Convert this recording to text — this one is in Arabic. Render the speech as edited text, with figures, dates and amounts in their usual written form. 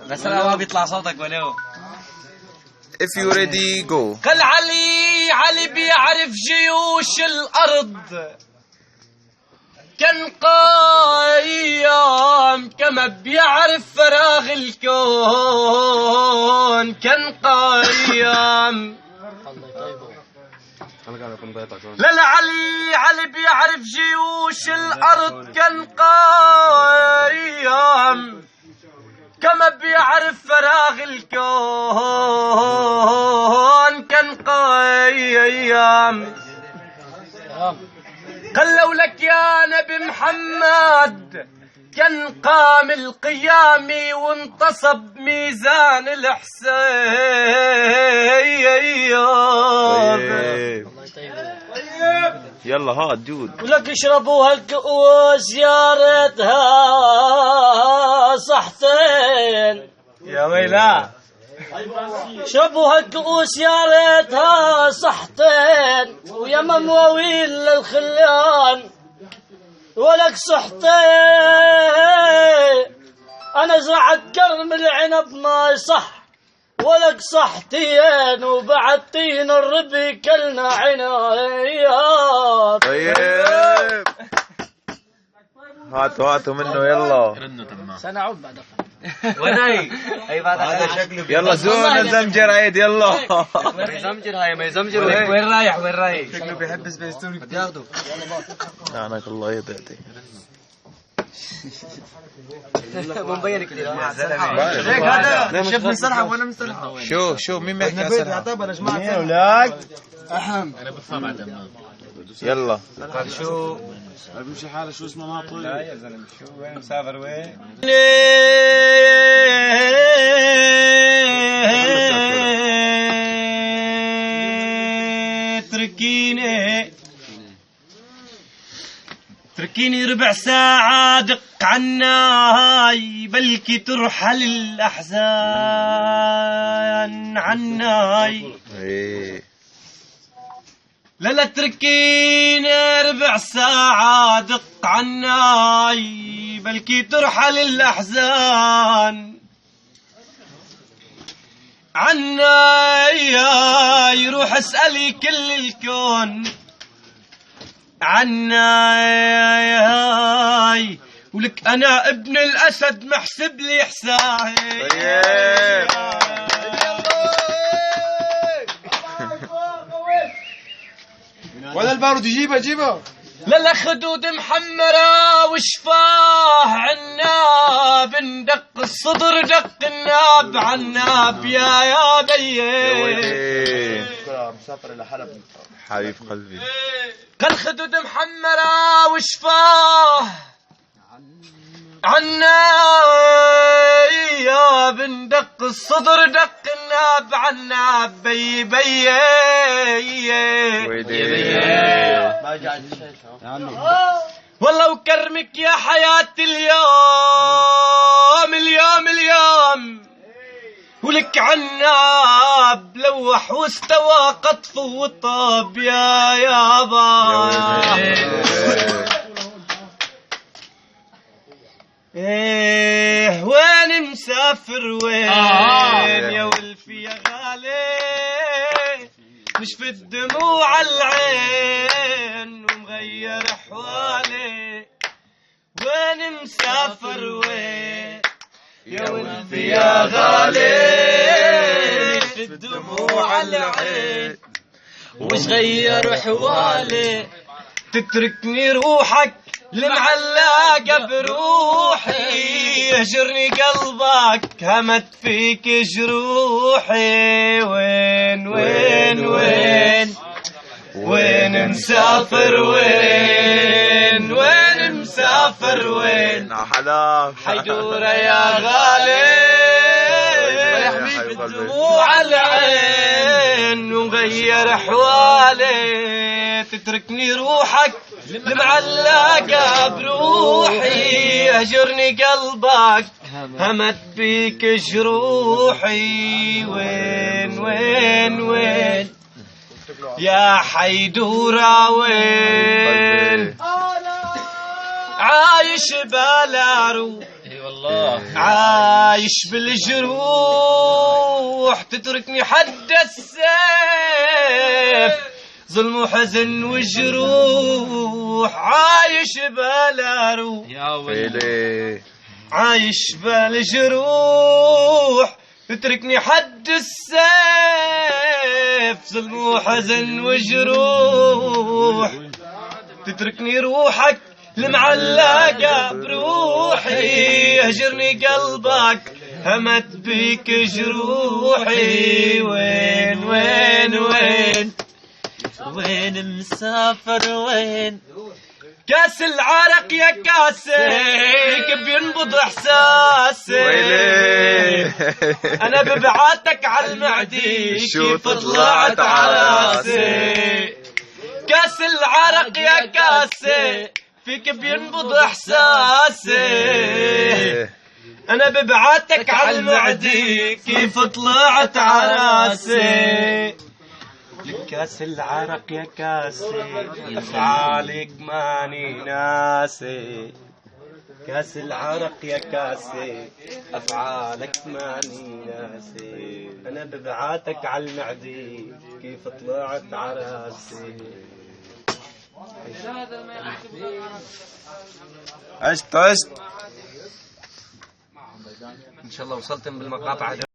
بس انا ما بيطلع صوتك ولو. If you ready go. قال علي بيعرف جيوش الأرض، كان قايم كما بيعرف فراغ الكون، كان قايم. لا علي بيعرف جيوش الأرض، كان قايم كما بيعرف فراغ الكون، كان قايم. قال لك يا نبي محمد كان قام القيام وانتصب ميزان الحساب. يلا هاد دود. ولك اشربوا هالكؤوس يا ريتها صحتين. يا ويلا اشربوا هالكؤوس يا ريتها صحتين، ويا مواويل للخلان ولك صحتين. انا زرعت كرم العنب ما صح، ولك صحتين وبعدتين الربي كلنا عنايات. طيب هاتوا منه يلا. سنعود بعد وين هي بعد هذا شكله يلا زون الزمجر عيد يلا. ما يزمجر هاي ما يزمجر. وين رايح شكله بيحب سبيستوني بدي اخذه. لعنك الله يدعي. مبين كثير هيك هذا شوف منسرحب وانا منسرحب. شو مين بيحكي على سرحب؟ يا اولاد احم انا بفهم بعد. يلا شو بمشي حاله شو اسمه ما طول. لا يا زلمه شو وين مسافر وين؟ تركيني ربع ساعة دق عناي، بلكي ترحل الأحزان عناي. لا تركيني ربع ساعة دق عناي، بلكي ترحل الأحزان عناي. روح اسألي كل الكون عناي، ولك أنا ابن الأسد محسب لي حساي. ولا البارود جيبه. لا خدود محمرة وشفاه عناب، ندق الصدر دق الناب عناب يا بيه. مسافر لحلب حبيب قلبي. قال خدود محمرة وشفاه عناب يا بندق الصدر دق الناب عناب بي والله وكرمك يا حياة اليوم ولك عناب لوح واستوى قطف وطاب يا يابا. ايه وين مسافر وين يا ولفي يا غالي، مش في الدموع العين ومغير احوالي. وين مسافر وين يا ولفي يا غالي، مش في الدموع العين وش غير احوالي. تتركني روحك المعلقة بروحي، يهجرني قلبك همت فيك جروحي. وين مسافر وين مسافر وين حيدورة يا غالي، في الدموع العين ومغير احوالي. تتركني روحك المعلقة بروحي، يهجرني قلبك همت بيك جروحي. وين يا حيدورة وين عايش بلا روح اي والله. عايش بالجروح تتركني حد السيف، ظلم وحزن وجروح عايش بلا روح. يا ويلي عايش بالجروح تتركني حد السيف، ظلم وحزن وجروح تتركني روحك المعلقة بروحي، يهجرني قلبك همت بيك جروحي. وين وين وين وين مسافر وين؟ كاس العرق يا كاسك بينبض احساسي، انا ببعاتك على المعدي كيف طلعت على راسي. كاس العرق يا كاسي فيك بينبض احساسي، انا ببعاتك على المعدي كيف طلعت على راسي. كاس العرق يا كاسي افعالك ماني ناسي، كاس العرق يا كاسي افعالك ماني ناسي، انا ببعاتك على المعدي كيف طلعت على راسي. عشت ان شاء الله وصلتم بالمقاطع.